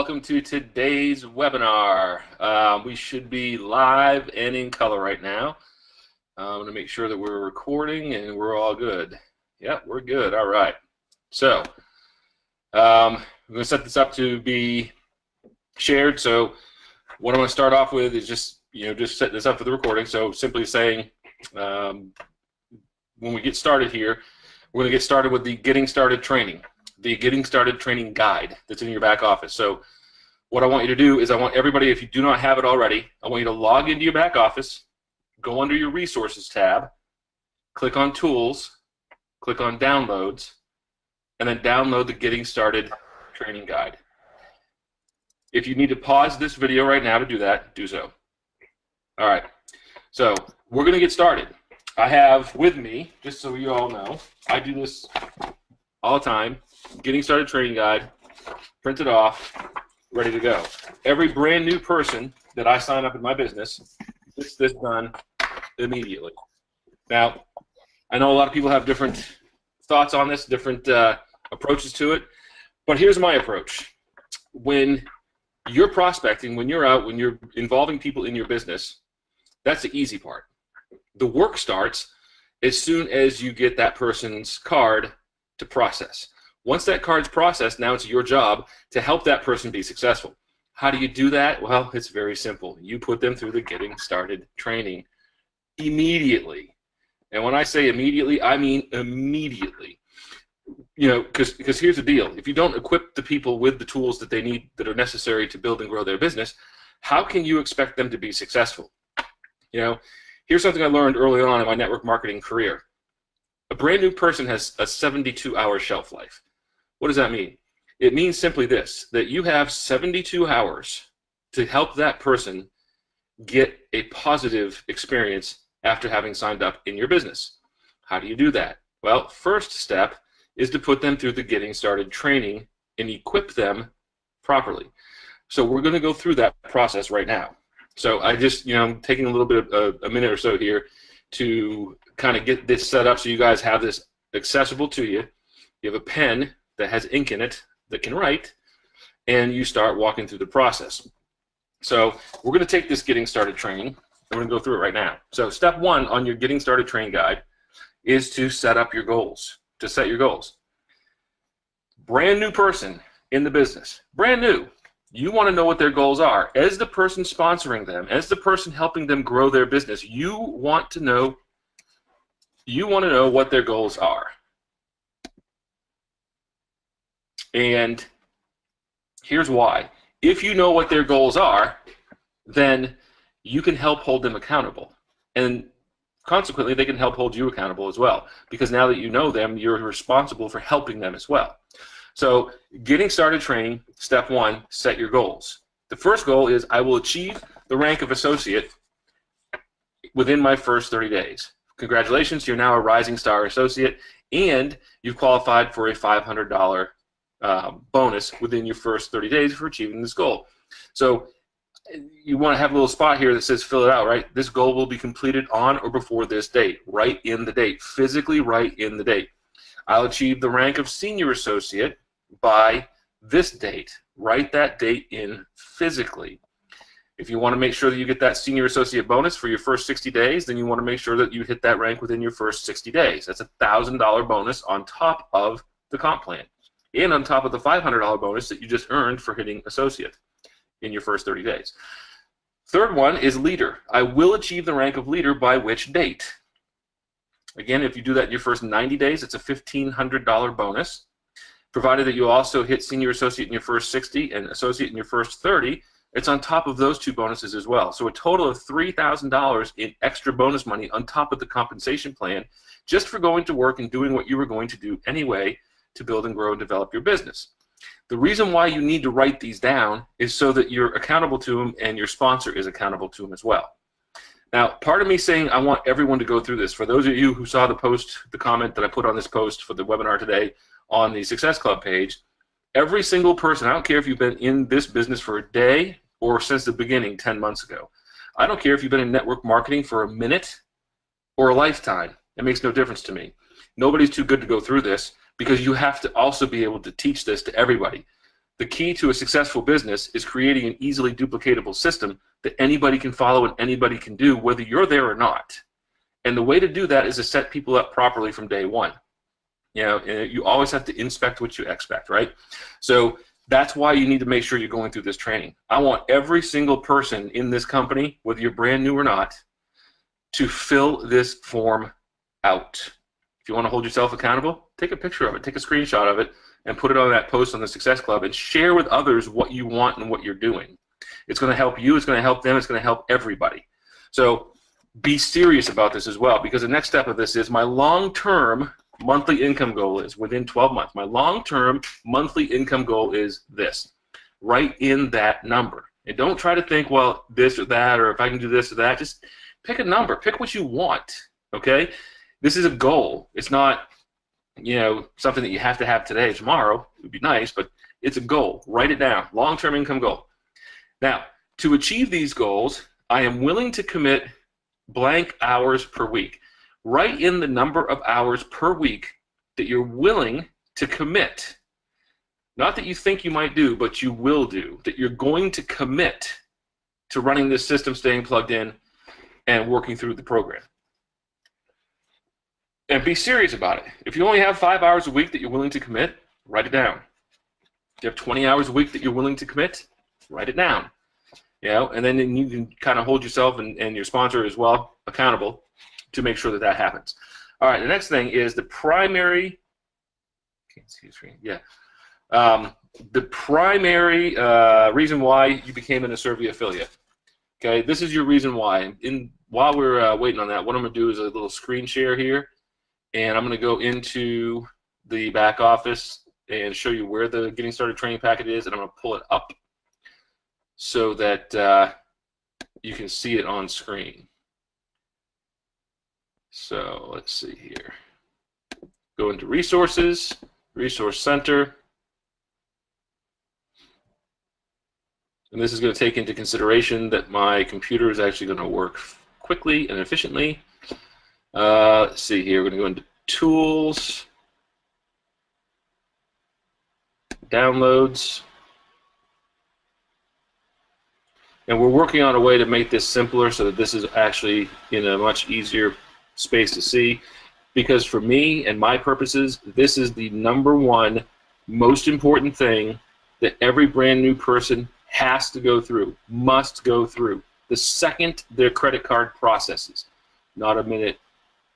welcome to today's webinar. We should be live and in color right now. I'm going to make sure that we're recording and we're all good. Yeah, we're good. All right. So I'm going to set this up to be shared. So what I'm going to start off with is just set this up for the recording. So simply saying when we get started here, we're going to get started with the Getting Started training. The Getting Started training guide that's in your back office. So what I want you to do is I want everybody, if you do not have it already, I want you to log into your back office, go under your Resources tab, click on Tools, click on Downloads, and then download the Getting Started training guide. If you need to pause this video right now to do that, do so. All right, so we're going to get started. I have with me, just so you all know, I do this all the time, Getting Started training guide, printed off, ready to go. Every brand new person that I sign up in my business gets this done immediately. Now, I know a lot of people have different thoughts on this, different approaches to it, but here's my approach. When you're prospecting, when you're out, when you're involving people in your business, that's the easy part. The work starts as soon as you get that person's card to process. Once that card's processed, now it's your job to help that person be successful. How do you do that? Well, it's very simple. You put them through the Getting Started training immediately. And when I say immediately, I mean immediately. You know, because here's the deal. If you don't equip the people with the tools that they need, that are necessary to build and grow their business, how can you expect them to be successful? You know, here's something I learned early on in my network marketing career. A brand new person has a 72-hour shelf life. What does that mean? It means simply this, that you have 72 hours to help that person get a positive experience after having signed up in your business. How do you do that? Well, first step is to put them through the Getting Started training and equip them properly. So we're going to go through that process right now. So I just, I'm taking a little bit of a minute or so here to kind of get this set up so you guys have this accessible to you. You have a pen that has ink in it that can write, and you start walking through the process. So we're going to take this Getting Started training, and we're going to go through it right now. So step one on your Getting Started training guide is to set up your goals, to set your goals. Brand new person in the business, brand new. You want to know what their goals are. As the person sponsoring them, as the person helping them grow their business, you want to know what their goals are. And here's why. If you know what their goals are, then you can help hold them accountable. And consequently, they can help hold you accountable as well. Because now that you know them, you're responsible for helping them as well. So Getting Started training, step one, set your goals. The first goal is I will achieve the rank of associate within my first 30 days. Congratulations, you're now a Rising Star Associate, and you've qualified for a $500 bonus within your first 30 days for achieving this goal. So you want to have a little spot here that says fill it out, right? This goal will be completed on or before this date. Write in the date. Physically write in the date. I'll achieve the rank of Senior Associate by this date. Write that date in physically. If you want to make sure that you get that Senior Associate bonus for your first 60 days, then you want to make sure that you hit that rank within your first 60 days. That's a $1,000 bonus on top of the comp plan and on top of the $500 bonus that you just earned for hitting Associate in your first 30 days. Third one is Leader. I will achieve the rank of Leader by which date? Again, if you do that in your first 90 days, it's a $1,500 bonus. Provided that you also hit Senior Associate in your first 60 and Associate in your first 30, it's on top of those two bonuses as well. So a total of $3,000 in extra bonus money on top of the compensation plan just for going to work and doing what you were going to do anyway to build and grow and develop your business. The reason why you need to write these down is so that you're accountable to them and your sponsor is accountable to them as well. Now, part of me saying I want everyone to go through this, for those of you who saw the post, the comment that I put on this post for the webinar today on the Success Club page, every single person, I don't care if you've been in this business for a day or since the beginning 10 months ago. I don't care if you've been in network marketing for a minute or a lifetime. It makes no difference to me. Nobody's too good to go through this because you have to also be able to teach this to everybody. The key to a successful business is creating an easily duplicatable system that anybody can follow and anybody can do, whether you're there or not. And the way to do that is to set people up properly from day one. You know, you always have to inspect what you expect, right? So that's why you need to make sure you're going through this training. I want every single person in this company, whether you're brand new or not, to fill this form out. If you want to hold yourself accountable, take a picture of it, take a screenshot of it, and put it on that post on the Success Club and share with others what you want and what you're doing. It's going to help you, it's going to help them, it's going to help everybody. So be serious about this as well, because the next step of this is my long-term monthly income goal is within 12 months. My long-term monthly income goal is this. Write in that number. And don't try to think, well, this or that, or if I can do this or that. Just pick a number. Pick what you want, okay? This is a goal. It's not, you know, something that you have to have today or tomorrow. It would be nice, but it's a goal. Write it down. Long-term income goal. Now, to achieve these goals, I am willing to commit blank hours per week. Write in the number of hours per week that you're willing to commit. Not that you think you might do, but you will do. That you're going to commit to running this system, staying plugged in, and working through the program. And be serious about it. If you only have 5 hours a week that you're willing to commit, write it down. If you have 20 hours a week that you're willing to commit, write it down. You know, and then you can kind of hold yourself and your sponsor as well accountable to make sure that that happens. All right, the next thing is the primary, can't see the screen, yeah. The primary reason why you became an Asirvia affiliate. Okay, this is your reason why. While we're waiting on that, what I'm going to do is a little screen share here, and I'm going to go into the back office and show you where the Getting Started training packet is, and I'm going to pull it up so that you can see it on screen. So let's see here. Go into Resources, Resource Center. And this is going to take into consideration that my computer is actually going to work quickly and efficiently. Let's see here. We're going to go into Tools, Downloads. And we're working on a way to make this simpler so that this is actually in a much easier space to see, because for me and my purposes, this is the #1 most important thing that every brand new person has to go through, must go through, the second their credit card processes, not a minute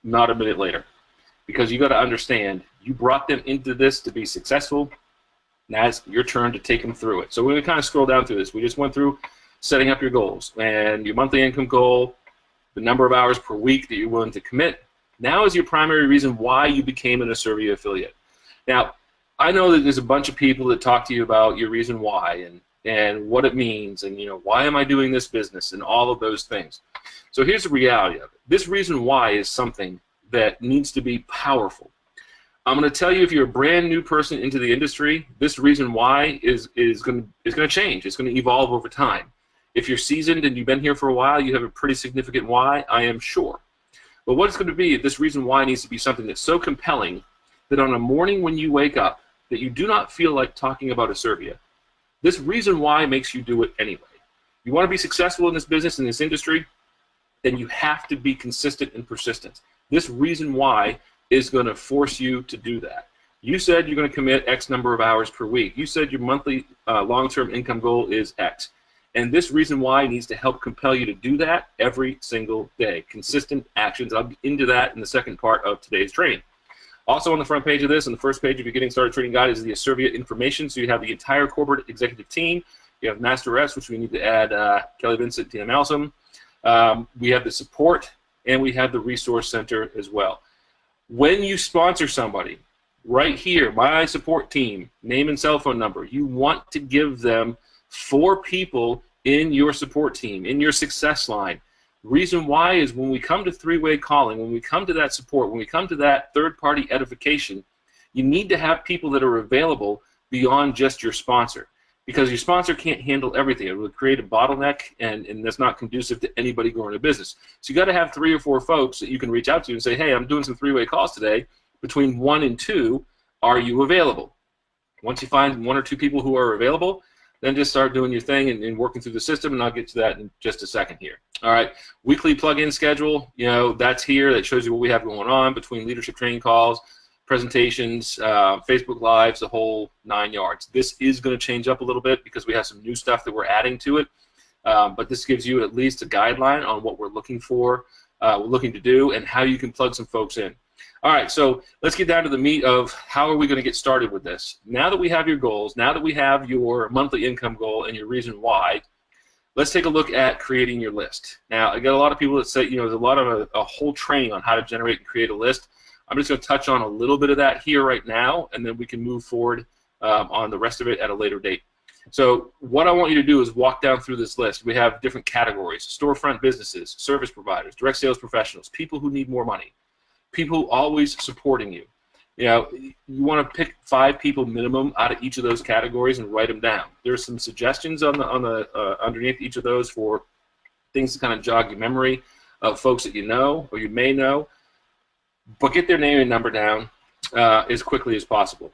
later. Because you got to understand, you brought them into this to be successful. Now it's your turn to take them through it. So we're going to kind of scroll down through this. We just went through setting up your goals and your monthly income goal, the number of hours per week that you're willing to commit. Now is your primary reason why you became an Asirvia affiliate. Now, I know that there's a bunch of people that talk to you about your reason why and what it means and, you know, why am I doing this business and all of those things. So here's the reality of it. This reason why is something that needs to be powerful. I'm going to tell you, if you're a brand new person into the industry, this reason why is going to change. It's going to evolve over time. If you're seasoned and you've been here for a while, you have a pretty significant why, I am sure. But what it's going to be, this reason why needs to be something that's so compelling that on a morning when you wake up, that you do not feel like talking about Asirvia. This reason why makes you do it anyway. You want to be successful in this business, in this industry, then you have to be consistent and persistent. This reason why is going to force you to do that. You said you're going to commit X number of hours per week. You said your monthly long-term income goal is X. And this reason why needs to help compel you to do that every single day. Consistent actions. I'll get into that in the second part of today's training. Also on the front page of this, on the first page of your Getting Started Training Guide, is the Asirvia information. So you have the entire corporate executive team. You have Master Reps, which we need to add Kelly Vincent, Tina Malsom. We have the support, and we have the resource center as well. When you sponsor somebody, right here, my support team, name and cell phone number, you want to give them 4 people in your support team, in your success line. Reason why is when we come to three-way calling, when we come to that support, when we come to that third-party edification, you need to have people that are available beyond just your sponsor, because your sponsor can't handle everything. It will create a bottleneck, and that's not conducive to anybody growing a business. So you got to have 3 or 4 folks that you can reach out to and say, hey, I'm doing some three-way calls today. Between 1 and 2, are you available? Once you find 1 or 2 people who are available, then just start doing your thing and working through the system, and I'll get to that in just a second here. All right, weekly plug-in schedule, you know, that's here. That shows you what we have going on between leadership training calls, presentations, Facebook Lives, the whole 9 yards. This is going to change up a little bit because we have some new stuff that we're adding to it, but this gives you at least a guideline on what we're looking for, we're looking to do, and how you can plug some folks in. All right, so let's get down to the meat of how are we going to get started with this. Now that we have your goals, now that we have your monthly income goal and your reason why, let's take a look at creating your list. Now, I got a lot of people that say, you know, there's a lot of a whole training on how to generate and create a list. I'm just going to touch on a little bit of that here right now, and then we can move forward on the rest of it at a later date. So what I want you to do is walk down through this list. We have different categories: storefront businesses, service providers, direct sales professionals, people who need more money, people always supporting you. You know, you want to pick 5 people minimum out of each of those categories and write them down. There's some suggestions on the underneath each of those for things to kind of jog your memory of folks that you know or you may know, but get their name and number down as quickly as possible.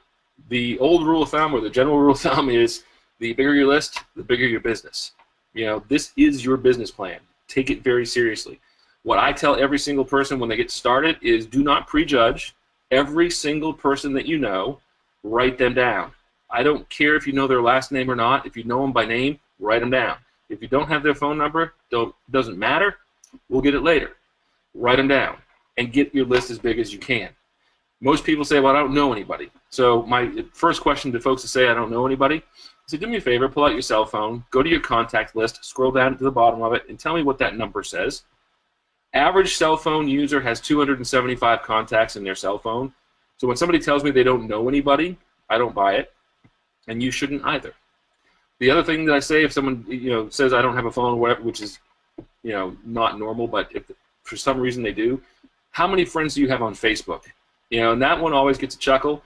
The old rule of thumb, or the general rule of thumb, is the bigger your list, the bigger your business. You know, this is your business plan. Take it very seriously. What I tell every single person when they get started is do not prejudge. Every single person that you know, write them down. I don't care if you know their last name or not. If you know them by name, write them down. If you don't have their phone number, doesn't matter. We'll get it later. Write them down and get your list as big as you can. Most people say, well, I don't know anybody. So my first question to folks that say I don't know anybody, I say, do me a favor, pull out your cell phone, go to your contact list, scroll down to the bottom of it, and tell me what that number says. Average cell phone user has 275 contacts in their cell phone. So when somebody tells me they don't know anybody, I don't buy it, and you shouldn't either. The other thing that I say, if someone says I don't have a phone or whatever, which is not normal, but if for some reason they do, how many friends do you have on Facebook? And that one always gets a chuckle,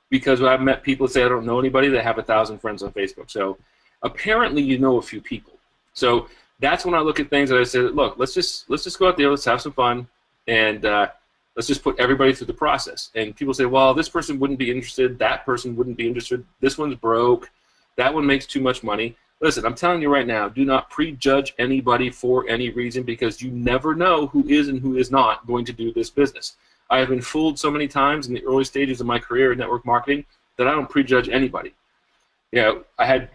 because I've met people that say I don't know anybody that have 1,000 friends on Facebook. So apparently you know a few people. So that's when I look at things and I say, look, let's just go out there, let's have some fun, and let's just put everybody through the process. And people say, well, this person wouldn't be interested, that person wouldn't be interested, this one's broke, that one makes too much money. Listen, I'm telling you right now, do not prejudge anybody for any reason, because you never know who is and who is not going to do this business. I have been fooled so many times in the early stages of my career in network marketing that I don't prejudge anybody. I had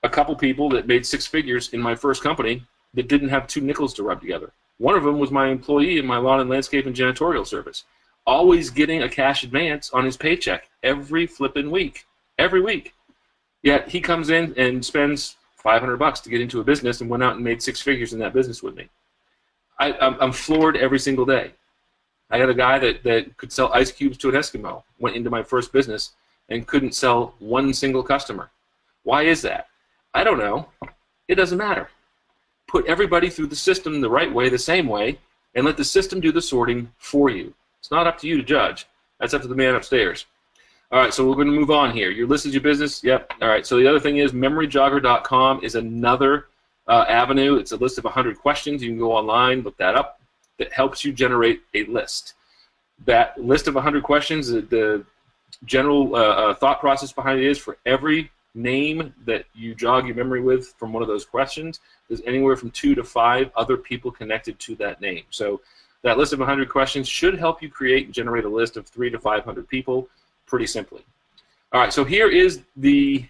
a couple people that made 6 figures in my first company that didn't have 2 nickels to rub together. One of them was my employee in my lawn and landscape and janitorial service, always getting a cash advance on his paycheck every flipping week, every week. Yet he comes in and spends $500 to get into a business and went out and made 6 figures in that business with me. I'm floored every single day. I had a guy that could sell ice cubes to an Eskimo, went into my first business and couldn't sell one single customer. Why is that? I don't know. It doesn't matter. Put everybody through the system the right way, the same way, and let the system do the sorting for you. It's not up to you to judge. That's up to the man upstairs. All right, so we're going to move on here. Your list is your business? Yep. All right, so the other thing is memoryjogger.com is another avenue. It's a list of 100 questions. You can go online, look that up. That helps you generate a list. That list of 100 questions, the general thought process behind it is, for every name that you jog your memory with from one of those questions, there's anywhere from 2 to 5 other people connected to that name. So that list of 100 questions should help you create and generate a list of 300 to 500 people pretty simply. All right, so here is the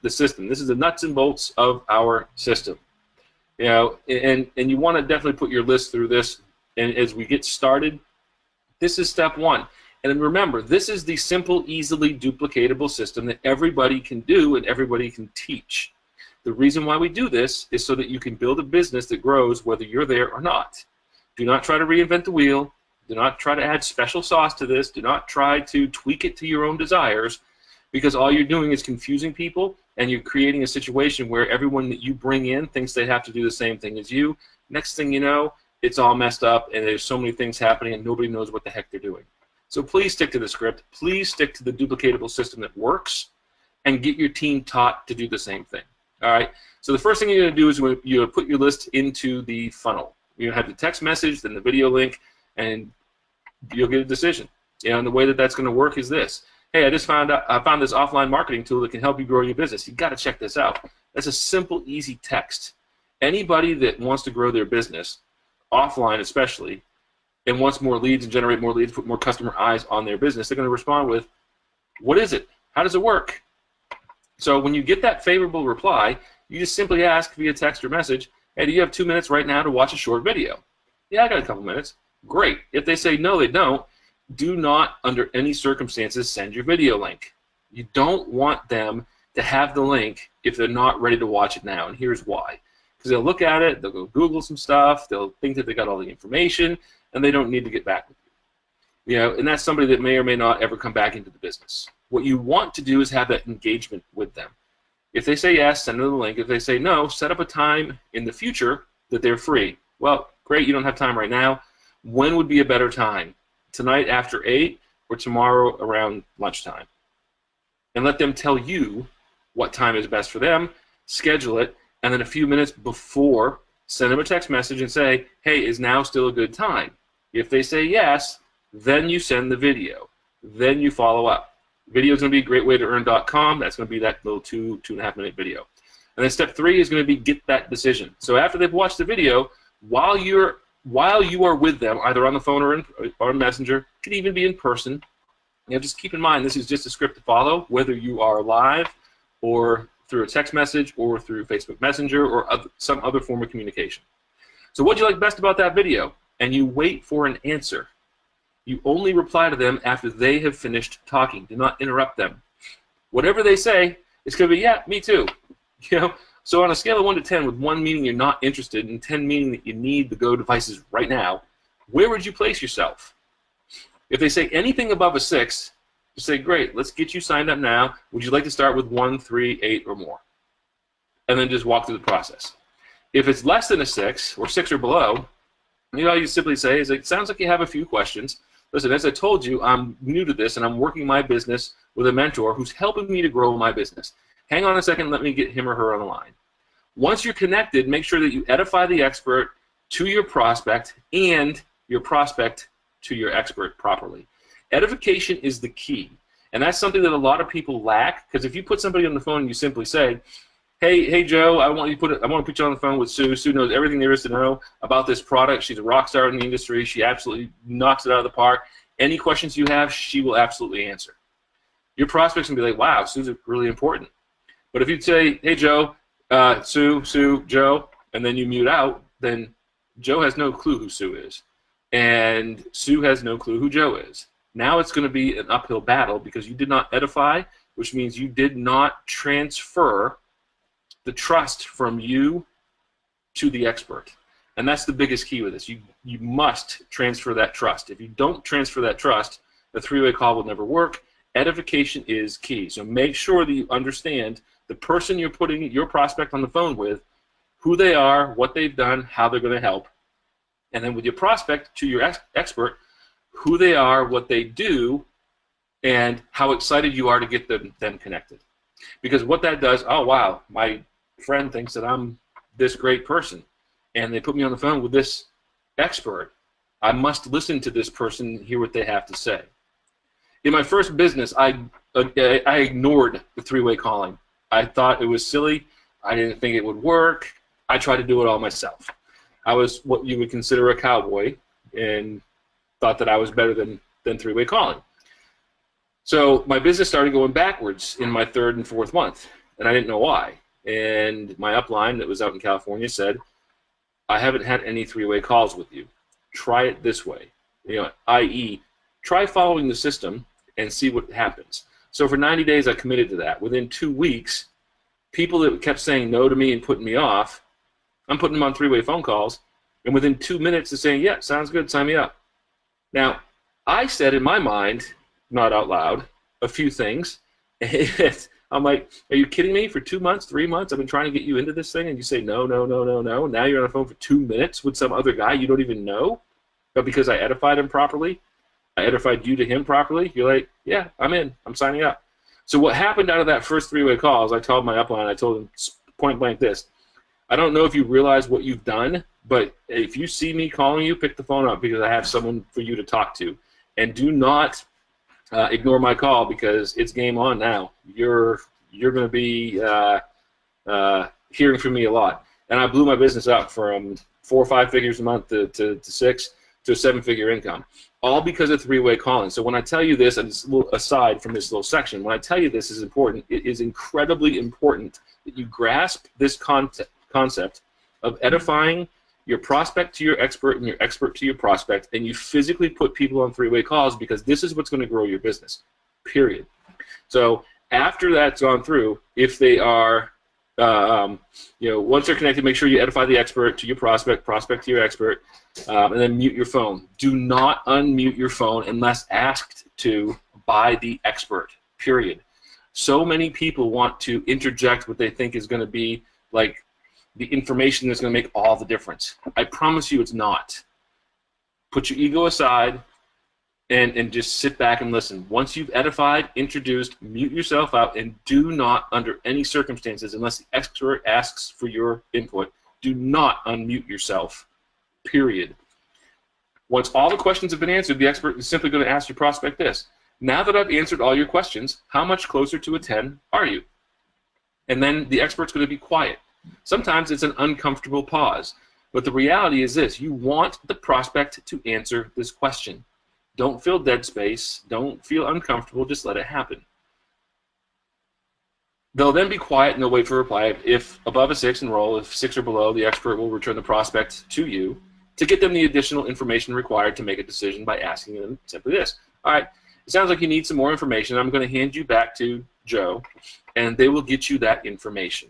system. This is the nuts and bolts of our system. And you want to definitely put your list through this. And as we get started, this is step 1. And remember, this is the simple, easily duplicatable system that everybody can do and everybody can teach. The reason why we do this is so that you can build a business that grows whether you're there or not. Do not try to reinvent the wheel. Do not try to add special sauce to this. Do not try to tweak it to your own desires, because all you're doing is confusing people, and you're creating a situation where everyone that you bring in thinks they have to do the same thing as you. Next thing you know, it's all messed up, and there's so many things happening, and nobody knows what the heck they're doing. So please stick to the script. Please stick to the duplicatable system that works, and get your team taught to do the same thing. All right? So the first thing you're going to do is you put your list into the funnel. You're going to have the text message, then the video link, and you'll get a decision. And the way that that's going to work is this. hey, I found this offline marketing tool that can help you grow your business. You got to check this out. That's a simple, easy text. Anybody that wants to grow their business, offline especially, and wants more leads and generate more leads, put more customer eyes on their business, they're going to respond with, what is it? How does it work? So when you get that favorable reply, you just simply ask via text or message, hey, do you have 2 minutes right now to watch a short video? Yeah, I got a couple minutes. Great. If they say no, they don't, do not, under any circumstances, send your video link. You don't want them to have the link if they're not ready to watch it now, and here's why. Because they'll look at it, they'll go Google some stuff, they'll think that they got all the information, and they don't need to get back with you. You know, and that's somebody that may or may not ever come back into the business. What you want to do is have that engagement with them. If they say yes, send them the link. If they say no, set up a time in the future that they're free. Well, great, you don't have time right now. When would be a better time? Tonight after 8 or tomorrow around lunchtime? And let them tell you what time is best for them, schedule it, and then a few minutes before, send them a text message and say, hey, is now still a good time? If they say yes, then you send the video. Then you follow up. Video is going to be a great way to earn.com. That's going to be that little 2.5 minute video. And then step 3 is going to be get that decision. So after they've watched the video, while you are with them, either on the phone or in Messenger, could even be in person, you know, just keep in mind this is just a script to follow, whether you are live or through a text message or through Facebook Messenger or some other form of communication. So what do you like best about that video? And you wait for an answer. You only reply to them after they have finished talking. Do not interrupt them. Whatever they say, it's going to be, yeah, me too. You know? So on a scale of 1 to 10, with 1 meaning you're not interested and 10 meaning that you need the Go devices right now, where would you place yourself? If they say anything above a 6, you say, great, let's get you signed up now. Would you like to start with 1, 3, 8, or more? And then just walk through the process. If it's less than a 6 or 6 or below, you know, all you simply say is, it sounds like you have a few questions. Listen, as I told you, I'm new to this, and I'm working my business with a mentor who's helping me to grow my business. Hang on a second, let me get him or her on the line. Once you're connected, make sure that you edify the expert to your prospect and your prospect to your expert properly. Edification is the key, and that's something that a lot of people lack, because if you put somebody on the phone and you simply say, hey Joe, I want to put you on the phone with Sue. Sue knows everything there is to know about this product. She's a rock star in the industry. She absolutely knocks it out of the park. Any questions you have, she will absolutely answer. Your prospect's going to be like, wow, Sue's really important. But if you say, hey Joe, Sue, Joe, and then you mute out, then Joe has no clue who Sue is. And Sue has no clue who Joe is. Now it's going to be an uphill battle because you did not edify, which means you did not transfer the trust from you to the expert. And that's the biggest key with this. You must transfer that trust. If you don't transfer that trust, the three-way call will never work. Edification is key. So make sure that you understand the person you're putting your prospect on the phone with, who they are, what they've done, how they're going to help. And then with your prospect to your expert, who they are, what they do, and how excited you are to get them connected. Because what that does, oh wow, my friend thinks that I'm this great person, and they put me on the phone with this expert. I must listen to this person, hear what they have to say. In my first business, I ignored the three-way calling. I thought it was silly. I didn't think it would work. I tried to do it all myself. I was what you would consider a cowboy and thought that I was better than three-way calling. So my business started going backwards in my 3rd and 4th month, and I didn't know why. And my upline that was out in California said, I haven't had any three-way calls with you. Try it this way. You know, i.e., try following the system and see what happens. So for 90 days, I committed to that. Within 2 weeks, people that kept saying no to me and putting me off, I'm putting them on three-way phone calls, and within 2 minutes they're saying, yeah, sounds good, sign me up. Now, I said in my mind, not out loud, a few things. I'm like, are you kidding me? For 2 months, 3 months, I've been trying to get you into this thing, and you say no, no, no, no, no. Now you're on the phone for 2 minutes with some other guy you don't even know, but because I edified him properly, I edified you to him properly, you're like, yeah, I'm in. I'm signing up. So what happened out of that first three-way call is I told my upline, I told him point blank this. I don't know if you realize what you've done, but if you see me calling you, pick the phone up because I have someone for you to talk to. And do not ignore my call because it's game on now. You're going to be hearing from me a lot. And I blew my business up from 4 or 5 figures a month to 6 to a 7-figure income, all because of three-way calling. So when I tell you this, and it's a little aside from this little section, when I tell you this is important, it is incredibly important that you grasp this concept of edifying your prospect to your expert and your expert to your prospect, and you physically put people on three-way calls, because this is what's going to grow your business, period. So after that's gone through, if they are, once they're connected, make sure you edify the expert to your prospect, prospect to your expert, and then mute your phone. Do not unmute your phone unless asked to by the expert, period. So many people want to interject what they think is going to be like the information that's going to make all the difference. I promise you it's not. Put your ego aside and just sit back and listen. Once you've edified, introduced, mute yourself out, and do not, under any circumstances, unless the expert asks for your input, do not unmute yourself, period. Once all the questions have been answered, the expert is simply going to ask your prospect this: now that I've answered all your questions, how much closer to a 10 are you? And then the expert's going to be quiet. Sometimes it's an uncomfortable pause, but the reality is this: you want the prospect to answer this question. Don't feel dead space. Don't feel uncomfortable. Just let it happen. They'll then be quiet and they'll wait for a reply. If above a 6 and roll, if 6 or below, the expert will return the prospect to you to get them the additional information required to make a decision by asking them simply this: all right, it sounds like you need some more information. I'm going to hand you back to Joe, and they will get you that information.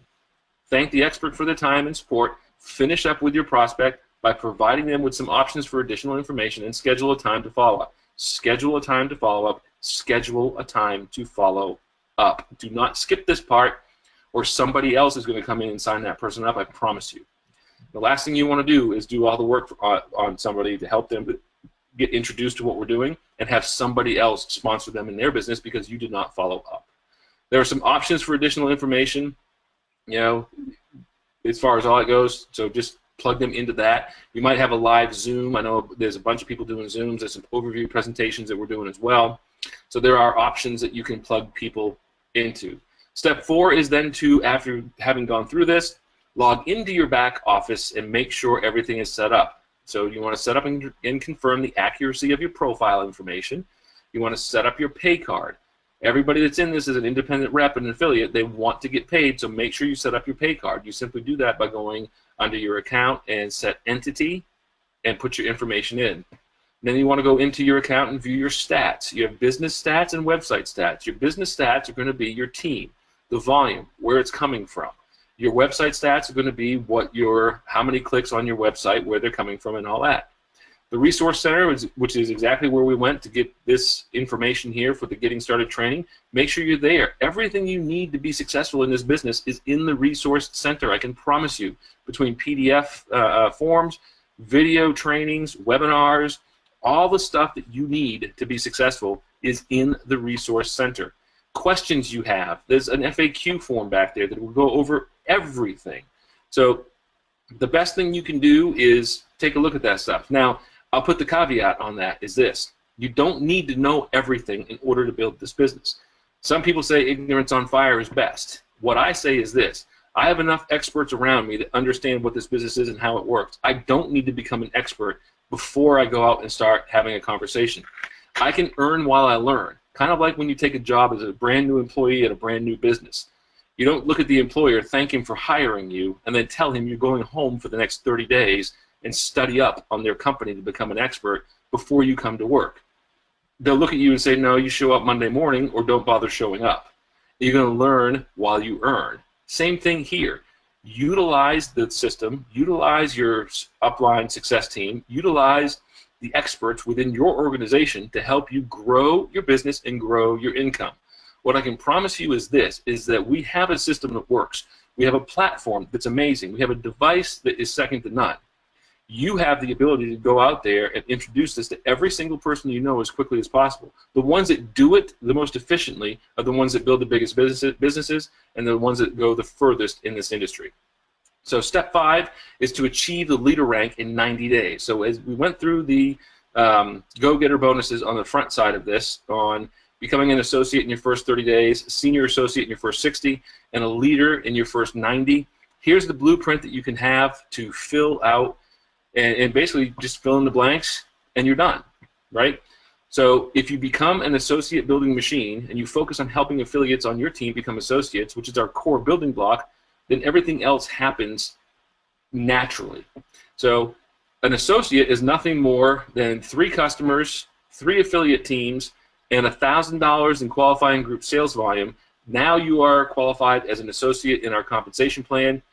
Thank the expert for the time and support. Finish up with your prospect by providing them with some options for additional information, and schedule a time to follow up. Schedule a time to follow up. Schedule a time to follow up. Do not skip this part, or somebody else is going to come in and sign that person up, I promise you. The last thing you want to do is do all the work on somebody to help them get introduced to what we're doing and have somebody else sponsor them in their business because you did not follow up. There are some options for additional information, as far as all it goes, so just plug them into that. You might have a live Zoom. I know there's a bunch of people doing Zooms. There's some overview presentations that we're doing as well. So there are options that you can plug people into. Step 4 is then to, after having gone through this, log into your back office and make sure everything is set up. So you want to set up and confirm the accuracy of your profile information. You want to set up your pay card. Everybody that's in this is an independent rep and an affiliate. They want to get paid, so make sure you set up your pay card. You simply do that by going under your account and set entity and put your information in. Then you want to go into your account and view your stats. You have business stats and website stats. Your business stats are going to be your team, the volume, where it's coming from. Your website stats are going to be how many clicks on your website, where they're coming from, and all that. The Resource Center, which is exactly where we went to get this information here for the Getting Started training, make sure you're there. Everything you need to be successful in this business is in the Resource Center, I can promise you, between PDF forms, video trainings, webinars, all the stuff that you need to be successful is in the Resource Center. Questions you have, there's an FAQ form back there that will go over everything. So the best thing you can do is take a look at that stuff. Now, I'll put the caveat on that is this: you don't need to know everything in order to build this business. Some people say ignorance on fire is best. What I say is this: I have enough experts around me that understand what this business is and how it works. I don't need to become an expert before I go out and start having a conversation. I can earn while I learn. Kind of like when you take a job as a brand new employee at a brand new business. You don't look at the employer, thank him for hiring you, and then tell him you're going home for the next 30 days and study up on their company to become an expert before you come to work. They'll look at you and say, no, you show up Monday morning or don't bother showing up. You're going to learn while you earn. Same thing here. Utilize the system, utilize your upline success team, utilize the experts within your organization to help you grow your business and grow your income. What I can promise you is this, is that we have a system that works. We have a platform that's amazing. We have a device that is second to none. You have the ability to go out there and introduce this to every single person you know as quickly as possible. The ones that do it the most efficiently are the ones that build the biggest businesses and the ones that go the furthest in this industry. So step 5 is to achieve the leader rank in 90 days. So as we went through the go-getter bonuses on the front side of this on becoming an associate in your first 30 days, senior associate in your first 60, and a leader in your first 90. Here's the blueprint that you can have to fill out and basically just fill in the blanks, and you're done, right? So if you become an associate building machine and you focus on helping affiliates on your team become associates, which is our core building block, then everything else happens naturally. So an associate is nothing more than 3 customers, 3 affiliate teams, and $1,000 in qualifying group sales volume. Now you are qualified as an associate in our compensation plan,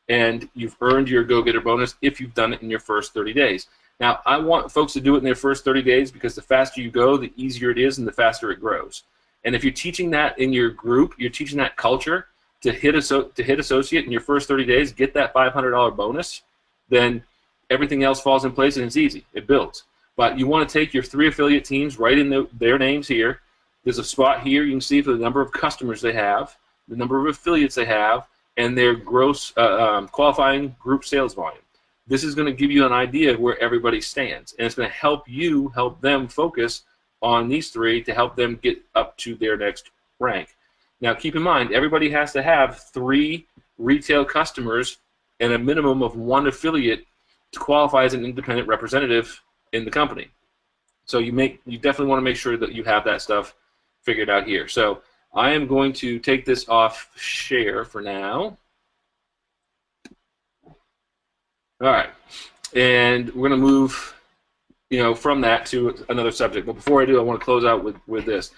and you've earned your go-getter bonus if you've done it in your first 30 days. Now, I want folks to do it in their first 30 days because the faster you go, the easier it is and the faster it grows. And if you're teaching that in your group, you're teaching that culture to hit associate in your first 30 days, get that $500 bonus, then everything else falls in place and it's easy. It builds. But you want to take your 3 affiliate teams, write in their names here. There's a spot here you can see for the number of customers they have, the number of affiliates they have, and their gross qualifying group sales volume. This is going to give you an idea of where everybody stands, and it's going to help you help them focus on these 3 to help them get up to their next rank. Now, keep in mind, everybody has to have 3 retail customers and a minimum of 1 affiliate to qualify as an independent representative in the company. So you definitely want to make sure that you have that stuff figured out here. So I am going to take this off share for now. All right, and we're going to move, from that to another subject. But before I do, I want to close out with this.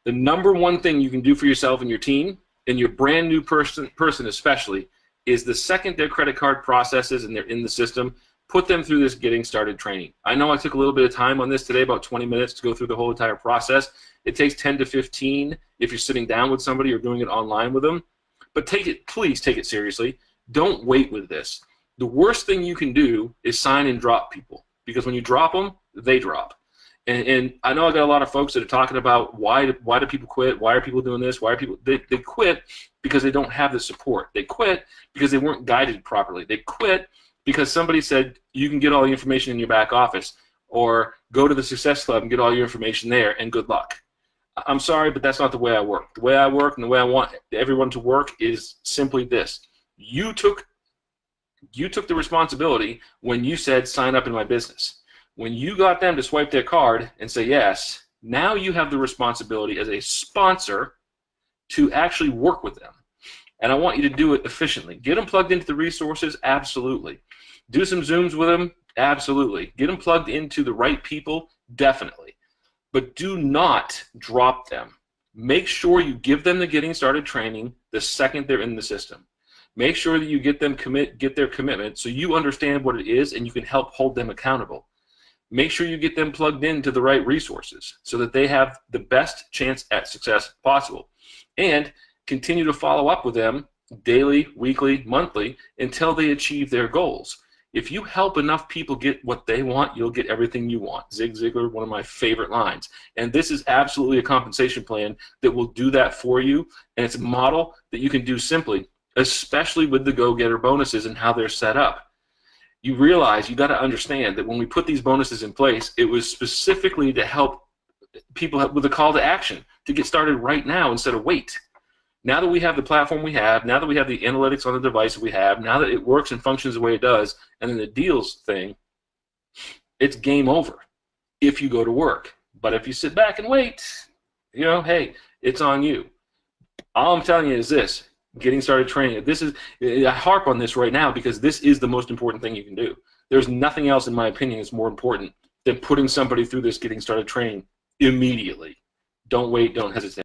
The number one thing you can do for yourself and your team, and your brand new person especially, is the second their credit card processes and they're in the system, put them through this getting started training. I know I took a little bit of time on this today, about 20 minutes to go through the whole entire process. It takes 10 to 15 if you're sitting down with somebody or doing it online with them. But please take it seriously. Don't wait with this. The worst thing you can do is sign and drop people, because when you drop them, they drop. And I know I got a lot of folks that are talking about why do people quit? Why are people doing this? Why are people they quit because they don't have the support. They quit because they weren't guided properly. They quit because somebody said you can get all the information in your back office, or go to the Success Club and get all your information there, and good luck. I'm sorry, but that's not the way I work. The way I work and the way I want everyone to work is simply this. You took the responsibility when you said sign up in my business. When you got them to swipe their card and say yes, now you have the responsibility as a sponsor to actually work with them. And I want you to do it efficiently. Get them plugged into the resources, absolutely. Do some Zooms with them, absolutely. Get them plugged into the right people, definitely. But do not drop them. Make sure you give them the getting started training the second they're in the system. Make sure that you get their commitment so you understand what it is and you can help hold them accountable. Make sure you get them plugged into the right resources so that they have the best chance at success possible. And continue to follow up with them daily, weekly, monthly until they achieve their goals. If you help enough people get what they want, you'll get everything you want. Zig Ziglar, one of my favorite lines. And this is absolutely a compensation plan that will do that for you, and it's a model that you can do simply, especially with the go-getter bonuses and how they're set up. You realize, you got to understand that when we put these bonuses in place, it was specifically to help people with a call to action to get started right now instead of wait. Now that we have the platform we have, now that we have the analytics on the device we have, now that it works and functions the way it does, and then the deals thing, it's game over if you go to work. But if you sit back and wait, hey, it's on you. All I'm telling you is this. Getting started training. I harp on this right now because this is the most important thing you can do. There's nothing else, in my opinion, that's more important than putting somebody through this getting started training immediately. Don't wait. Don't hesitate.